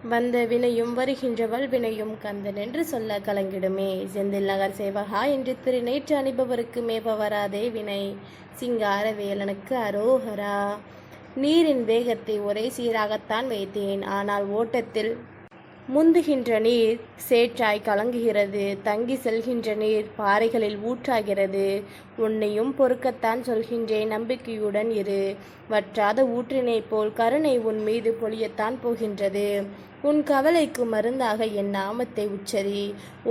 வந்த வினையும் வருகின்ற வல்வினையும் கந்தன் என்று சொல்ல கலங்கிடுமே. செந்தில் நகர் சேவகா என்று நேற்று அணிபவருக்கு மேப வராதே வினை. சிங்கார வேலனுக்கு அரோகரா. நீரின் வேகத்தை ஒரே சீராகத்தான் வைத்தேன். ஆனால் ஓட்டத்தில் முந்துகின்ற நீர் சேற்றாய் கலங்குகிறது. தங்கி செல்கின்ற நீர் பாறைகளில் ஊற்றாகிறது. உன்னையும் பொறுக்கத்தான் சொல்கின்றேன், நம்பிக்கையுடன் இரு. வற்றாத ஊற்றினைப் போல் கருணை உன் மீது பொழியத்தான் போகின்றது. உன் கவலைக்கு மருந்தாக என் நாமத்தை உச்சரி.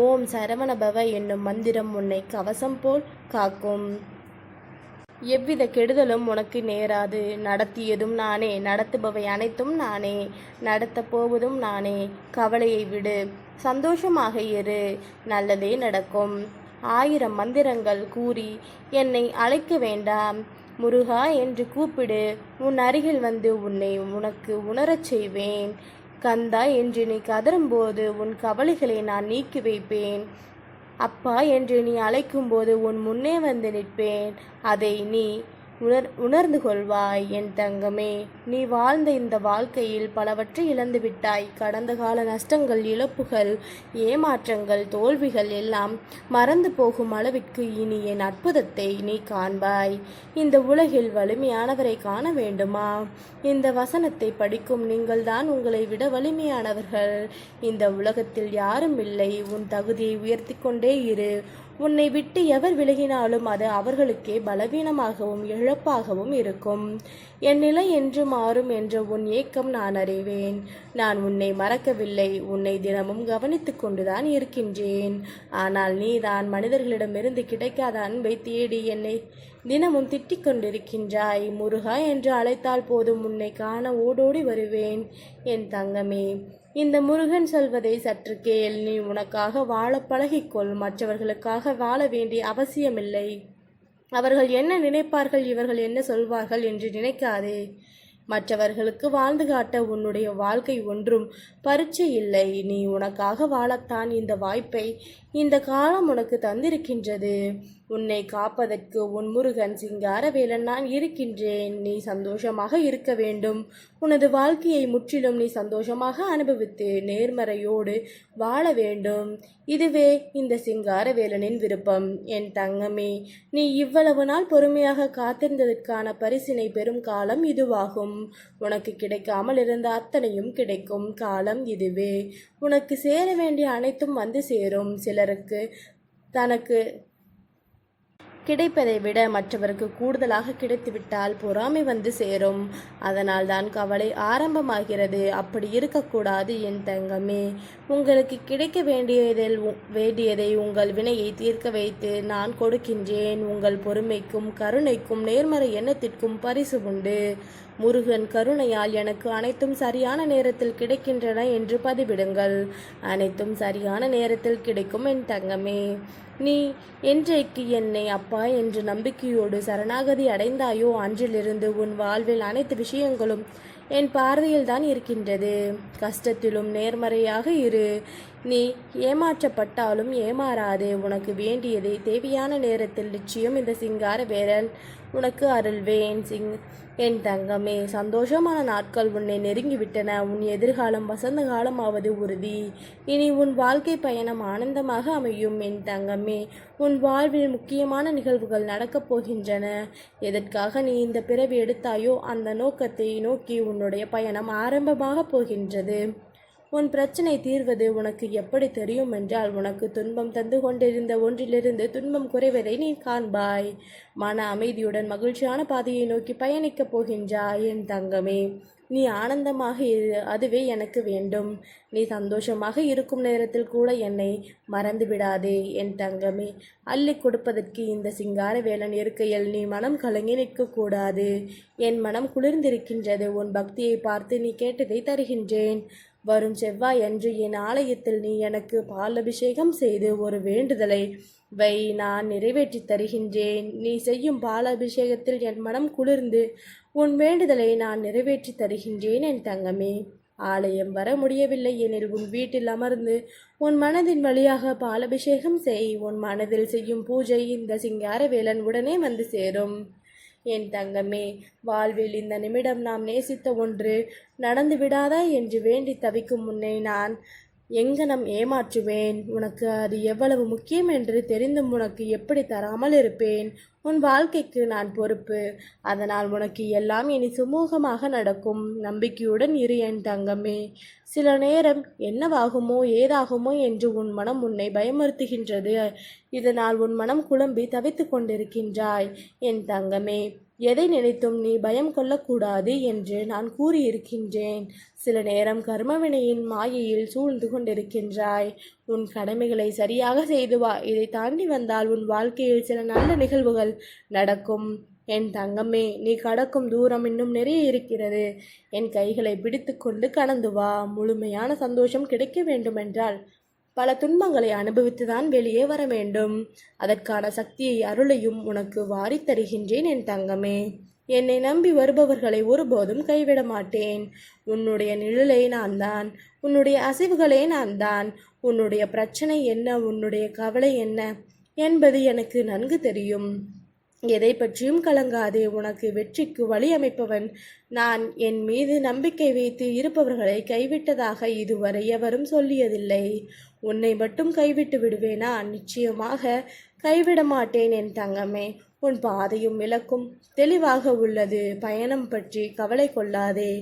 ஓம் சரவணபவ என்னும் மந்திரம் உன்னை கவசம் போல் காக்கும். எவ்வித கெடுதலும் உனக்கு நேராது. நடத்தியதும் நானே, நடத்துபவை அனைத்தும் நானே, நடத்தப் போவதும் நானே. கவலையை விடு, சந்தோஷமாக இரு, நல்லதே நடக்கும். 1000 மந்திரங்கள் கூறி என்னை அழைக்க வேண்டாம். முருகா என்று கூப்பிடு. உன் அருகில் வந்து உன்னை உனக்கு உணரச் செய்வேன். கந்தா என்று நீ கதறும்போது உன் கவலைகளை நான் நீக்கி வைப்பேன். அப்பா என்று நீ அழைக்கும்போது உன் முன்னே வந்து நிற்பேன். அதை நீ உணர்ந்து கொள்வாய். என் தங்கமே, நீ வாழ்ந்த இந்த வாழ்க்கையில் பலவற்றை இழந்து விட்டாய். கடந்த கால நஷ்டங்கள், இழப்புகள், ஏமாற்றங்கள், தோல்விகள் எல்லாம் மறந்து போகும் அளவிற்கு இனி என் அற்புதத்தை நீ காண்பாய். இந்த உலகில் வலிமையானவரை காண வேண்டுமா? இந்த வசனத்தை படிக்கும் நீங்கள்தான் உங்களை விட வலிமையானவர்கள். இந்த உலகத்தில் யாரும் இல்லை. உன் தகுதியை உயர்த்தி கொண்டே இரு. உன்னை விட்டு எவர் விலகினாலும் அது அவர்களுக்கே பலவீனமாகவும் இழப்பாகவும் இருக்கும். என் நிலை என்று மாறும் என்ற உன் ஏக்கம் நான் அறிவேன். நான் உன்னை மறக்கவில்லை. உன்னை தினமும் கவனித்து கொண்டுதான் இருக்கின்றேன். ஆனால் நீதான் மனிதர்களிடமிருந்து கிடைக்காத அன்பை தேடி என்னை தினமும் திட்டிக் கொண்டிருக்கின்றாய். முருகா என்று அழைத்தால் போதும், உன்னை காண ஓடோடி வருவேன். என் தங்கமே, இந்த முருகன் சொல்வதை சற்று கேள். நீ உனக்காக வாழ பழகிக்கொள். மற்றவர்களுக்காக வாழ வேண்டிய அவசியமில்லை. அவர்கள் என்ன நினைப்பார்கள், இவர்கள் என்ன சொல்வார்கள் என்று நினைக்காதே. மற்றவர்களுக்கு வாழ்ந்து காட்ட உன்னுடைய வாழ்க்கை ஒன்றும் பரீட்சை இல்லை. நீ உனக்காக வாழத்தான் இந்த வாய்ப்பை இந்த காலம் உனக்கு தந்திருக்கின்றது. உன்னை காப்பதற்கு உன் முருகன் சிங்காரவேலன் நான் இருக்கின்றேன். நீ சந்தோஷமாக இருக்க வேண்டும். உனது வாழ்க்கையை முற்றிலும் நீ சந்தோஷமாக அனுபவித்து நேர்மறையோடு வாழ வேண்டும். இதுவே இந்த சிங்காரவேலனின் விருப்பம். என் தங்கமே, நீ இவ்வளவு நாள் பொறுமையாக காத்திருந்ததற்கான பரிசினை பெறும் காலம் இதுவாகும். உனக்கு கிடைக்காமல் இருந்த அத்தனையும் கிடைக்கும் காலம் இதுவே. உனக்கு சேர வேண்டிய அனைத்தும் வந்து சேரும். சிலருக்கு தனக்கு கிடைப்பதை விட மற்றவருக்கு கூடுதலாக கிடைத்துவிட்டால் பொறாமை வந்து சேரும். அதனால் தான் கவலை ஆரம்பமாகிறது. அப்படி இருக்கக்கூடாது என் தங்கமே. உங்களுக்கு கிடைக்க வேண்டியதை உங்கள் வினையை தீர்க்க வைத்து நான் கொடுக்கின்றேன். உங்கள் பொறுமைக்கும் கருணைக்கும் நேர்மறை எண்ணத்திற்கும் பரிசு உண்டு. முருகன் கருணையால் எனக்கு அனைத்தும் சரியான நேரத்தில் கிடைக்கின்றன என்று பதிவிடுங்கள். அனைத்தும் சரியான நேரத்தில் கிடைக்கும் என் தங்கமே. நீ என்றைக்கு என்னை அப்பா என்று நம்பிக்கையோடு சரணாகதி அடைந்தாயோ அன்றிலிருந்து உன் வாழ்வில் அனைத்து விஷயங்களும் என் பார்வையில் தான் இருக்கின்றது. கஷ்டத்திலும் நேர்மறையாக இரு. நீ ஏமாற்றப்பட்டாலும் ஏமாறாதே. உனக்கு வேண்டியதை தேவையான நேரத்தில் நிச்சயம் இந்த சிங்கார வேலன் உனக்கு அருள்வேன். என் தங்கமே, சந்தோஷமான நாட்கள் உன்னை நெருங்கிவிட்டன. உன் எதிர்காலம் வசந்த காலமாவது உறுதி. இனி உன் வாழ்க்கை பயணம் ஆனந்தமாக அமையும். என் தங்கமே, உன் வாழ்வில் முக்கியமான நிகழ்வுகள் நடக்கப் போகின்றன. எதற்காக நீ இந்த பிறவி எடுத்தாயோ அந்த நோக்கத்தை நோக்கி உன்னுடைய பயணம் ஆரம்பமாக போகின்றது. உன் பிரச்சனை தீர்வது உனக்கு எப்படி தெரியும் என்றால், உனக்கு துன்பம் தந்து கொண்டிருந்த ஒன்றிலிருந்து துன்பம் குறைவதை நீ காண்பாய். மன அமைதியுடன் மகிழ்ச்சியான பாதையை நோக்கி பயணிக்கப் போகின்றாய். என் தங்கமே, நீ ஆனந்தமாக இரு. அதுவே எனக்கு வேண்டும். நீ சந்தோஷமாக இருக்கும் நேரத்தில் கூட என்னை மறந்து விடாதே. என் தங்கமே, அள்ளி கொடுப்பதற்கு இந்த சிங்கார வேலன் இருக்கையில் நீ மனம் கலங்கி நிற்கக்கூடாது. என் மனம் குளிர்ந்திருக்கின்றது. உன் பக்தியை பார்த்து நீ கேட்டதை தருகின்றேன். வரும் செவ்வாய் அன்று என் ஆலயத்தில் நீ எனக்கு பால் அபிஷேகம் செய்து ஒரு வேண்டுதலை வை. நான் நிறைவேற்றி தருகின்றேன். நீ செய்யும் பால் அபிஷேகத்தில் என் மனம் குளிர்ந்து உன் வேண்டுதலை நான் நிறைவேற்றி தருகின்றேன். என் தங்கமே, ஆலயம் வர முடியவில்லை எனில் உன் வீட்டில் அமர்ந்து உன் மனதின் வழியாக பாலபிஷேகம் செய். உன் மனதில் செய்யும் பூஜை இந்த சிங்கார வேலன் உடனே வந்து சேரும். என் தங்கமே, வாழ்வில் இந்த நிமிடம் நாம் நேசித்த ஒன்று நடந்து விடாதா என்று வேண்டி தவிக்கும் முன்னே நான் எங்கனம் ஏமாற்றுவேன்? உனக்கு அது எவ்வளவு முக்கியம் என்று தெரிந்தும் உனக்கு எப்படி தராமல் இருப்பேன்? உன் வாழ்க்கைக்கு நான் பொறுப்பு. அதனால் உனக்கு எல்லாம் இனி சுமூகமாக நடக்கும். நம்பிக்கையுடன் இரு என் தங்கமே. சில நேரம் என்னவாகுமோ ஏதாகுமோ என்று உன் மனம் உன்னை பயமுறுத்துகின்றது. இதனால் உன் மனம் குழம்பி தவித்து கொண்டிருக்கின்றாய். என் தங்கமே, எதை நினைத்தும் நீ பயம் கொள்ளக்கூடாது என்று நான் கூறியிருக்கின்றேன். சில நேரம் கர்மவினையின் மாயையில் சூழ்ந்து கொண்டிருக்கின்றாய். உன் கடமைகளை சரியாக செய்து வா. இதை தாண்டி வந்தால் உன் வாழ்க்கையில் சில நல்ல நிகழ்வுகள் நடக்கும். என் தங்கமே, நீ கடக்கும் தூரம் இன்னும் நிறைய இருக்கிறது. என் கைகளை பிடித்து கொண்டு கடந்து வா. முழுமையான சந்தோஷம் கிடைக்க வேண்டுமென்றால் பல துன்பங்களை அனுபவித்துதான் வெளியே வர வேண்டும். அதற்கான சக்தியை அருளையும் உனக்கு வாரித் தருகின்றேன் என் தங்கமே. என்னை நம்பி வருபவர்களை ஒருபோதும் கைவிட மாட்டேன். உன்னுடைய நிழலை நான் தான், உன்னுடைய அசைவுகளே நான் தான். உன்னுடைய பிரச்சனை என்ன, உன்னுடைய கவலை என்ன என்பது எனக்கு நன்கு தெரியும். எதை பற்றியும் கலங்காதே. உனக்கு வெற்றிக்கு வழி அமைப்பவன் நான். என் மீது நம்பிக்கை வைத்து இருப்பவர்களை கைவிட்டதாக இதுவரை எவரும் சொல்லியதில்லை. உன்னை மட்டும் கைவிட்டு விடுவேனா? நிச்சயமாக கைவிட மாட்டேன் என் தங்கமே. உன் பாதையும் இலக்கும் தெளிவாக உள்ளது. பயணம் பற்றி கவலை கொள்ளாதே.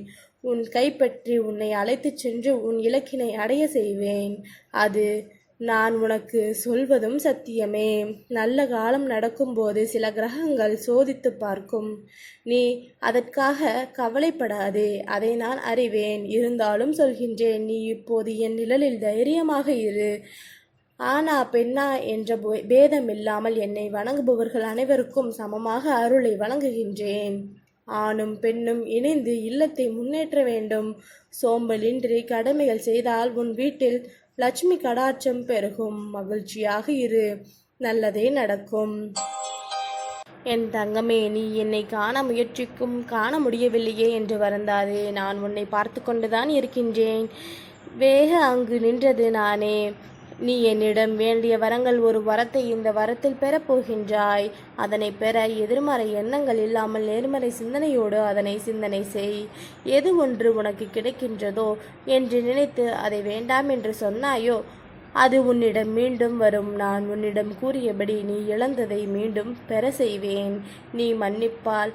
உன் கைப்பற்றி உன்னை அழைத்துச் சென்று உன் இலக்கினை அடைய செய்வேன். அது நான் உனக்கு சொல்வதும் சத்தியமே. நல்ல காலம் நடக்கும்போது சில கிரகங்கள் சோதித்து பார்க்கும். நீ அதற்காக கவலைப்படாதே. அதை நான் அறிவேன். இருந்தாலும் சொல்கின்றேன், நீ இப்போது என் நிழலில் தைரியமாக இரு. ஆனா பெண்ணா என்ற பேதமில்லாமல் என்னை வணங்குபவர்கள் அனைவருக்கும் சமமாக அருளை வழங்குகின்றேன். ஆணும் பெண்ணும் இணைந்து இல்லத்தை முன்னேற்ற வேண்டும். சோம்பலின்றி கடமைகள் செய்தால் உன் வீட்டில் லட்சுமி கடாட்சம் பெருகும். மகிழ்ச்சியாக இரு. நல்லதே நடக்கும். என் தங்கமே, நீ என்னை காண முயற்சிக்கும் காண முடியவில்லையே என்று வருந்தாதே. நான் உன்னை பார்த்து கொண்டுதான் இருக்கின்றேன். வேக அங்கு நின்றது நானே. நீ என்னிடம் வேண்டிய வரங்கள் ஒரு வரத்தை இந்த வரத்தில் பெறப்போகின்றாய். அதனை பெற எதிர்மறை எண்ணங்கள் இல்லாமல் நேர்மறை சிந்தனையோடு அதனை சிந்தனை செய். எது ஒன்று உனக்கு கிடைக்கின்றதோ என்று நினைத்து அதை வேண்டாம் என்று சொன்னாயோ அது உன்னிடம் மீண்டும் வரும். நான் உன்னிடம் கூறியபடி நீ இழந்ததை மீண்டும் பெற செய்வேன். நீ மன்னிப்பால்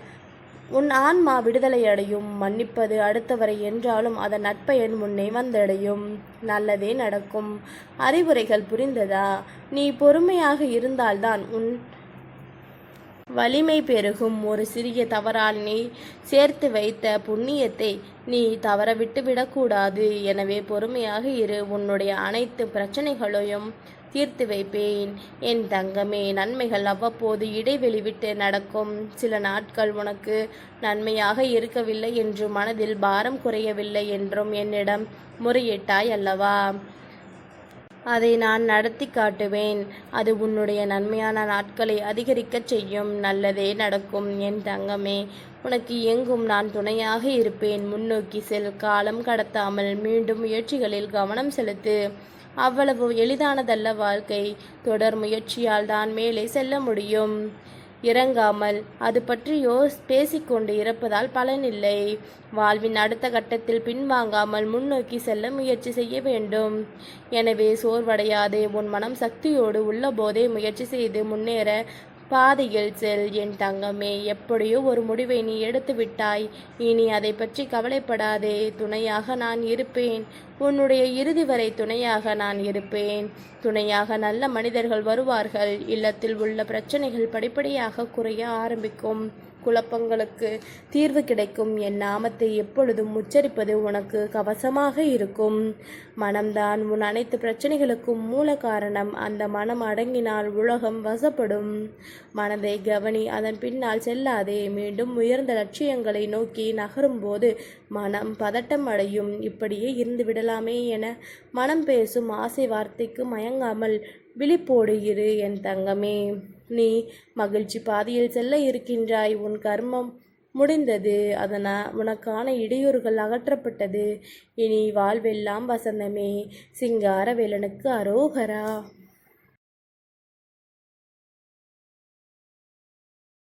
உன் ஆன்மா விடுதலை அடையும். மன்னிப்பது அடுத்தவரை என்றாலும் அதன் நற்பயன் முன்னே வந்தடையும். நல்லதே நடக்கும். அறிவுரைகள் புரிந்ததா? நீ பொறுமையாக இருந்தால்தான் உன் வலிமை பெருகும். ஒரு சிறிய தவறால் நீ சேர்த்து வைத்த புண்ணியத்தை நீ தவற விட்டு விடக்கூடாது. எனவே பொறுமையாக இரு. உன்னுடைய அனைத்து பிரச்சனைகளையும் தீர்த்து வைப்பேன் என் தங்கமே. நன்மைகள் அவ்வப்போது இடைவெளி விட்டு நடக்கும். சில நாட்கள் உனக்கு நன்மையாக இருக்கவில்லை என்று மனதில் பாரம் குறையவில்லை என்றும் என்னிடம் முறையிட்டாய் அல்லவா? அதை நான் நடத்தி காட்டுவேன். அது உன்னுடைய நன்மையான நாட்களை அதிகரிக்கச் செய்யும். நல்லதே நடக்கும் என் தங்கமே. உனக்கு எங்கும் நான் துணையாக இருப்பேன். முன்னோக்கி செல். காலம் கடத்தாமல் மீண்டும் முயற்சிகளில் கவனம் செலுத்து. அவ்வளவு எளிதானதல்ல வாழ்க்கை. தொடர் முயற்சியால் தான் மேலே செல்ல முடியும். இறங்காமல் அது பற்றி பேசிக்கொண்டு இருப்பதால் பலனில்லை. வாழ்வின் அடுத்த கட்டத்தில் பின்வாங்காமல் முன்னோக்கி செல்ல முயற்சி செய்ய வேண்டும். எனவே சோர்வடையாதே. உன் மனம் சக்தியோடு உள்ள போதே முயற்சி செய்து முன்னேற பாதையில் செல் என் தங்கமே. எப்படியோ ஒரு முடிவை நீ எடுத்து விட்டாய். இனி அதை பற்றி கவலைப்படாதே. துணையாக நான் இருப்பேன். உன்னுடைய இறுதி வரை துணையாக நான் இருப்பேன். துணையாக நல்ல மனிதர்கள் வருவார்கள். இல்லத்தில் உள்ள பிரச்சனைகள் படிப்படியாக குறைய ஆரம்பிக்கும். குழப்பங்களுக்கு தீர்வு கிடைக்கும். என் நாமத்தை எப்பொழுதும் உச்சரிப்பது உனக்கு கவசமாக இருக்கும். மனம்தான் உன் அனைத்து பிரச்சனைகளுக்கும் மூல காரணம். அந்த மனம் அடங்கினால் உலகம் வசப்படும். மனதை கவனி. அதன் பின்னால் செல்லாதே. மீண்டும் உயர்ந்த லட்சியங்களை நோக்கி நகரும்போது மனம் பதட்டம் அடையும். இப்படியே இருந்து விடலாமே என மனம் பேசும் ஆசை வார்த்தைக்கு மயங்காமல் விழிப்போடு இரு என் தங்கமே. நீ மகிழ்ச்சி பாதையில் செல்ல இருக்கின்றாய். உன் கர்மம் முடிந்தது. உனக்கான இடையூறுகள் அகற்றப்பட்டது. இனி வாழ்வெல்லாம் வசந்தமே. சிங்காரவேலனுக்கு அரோகரா.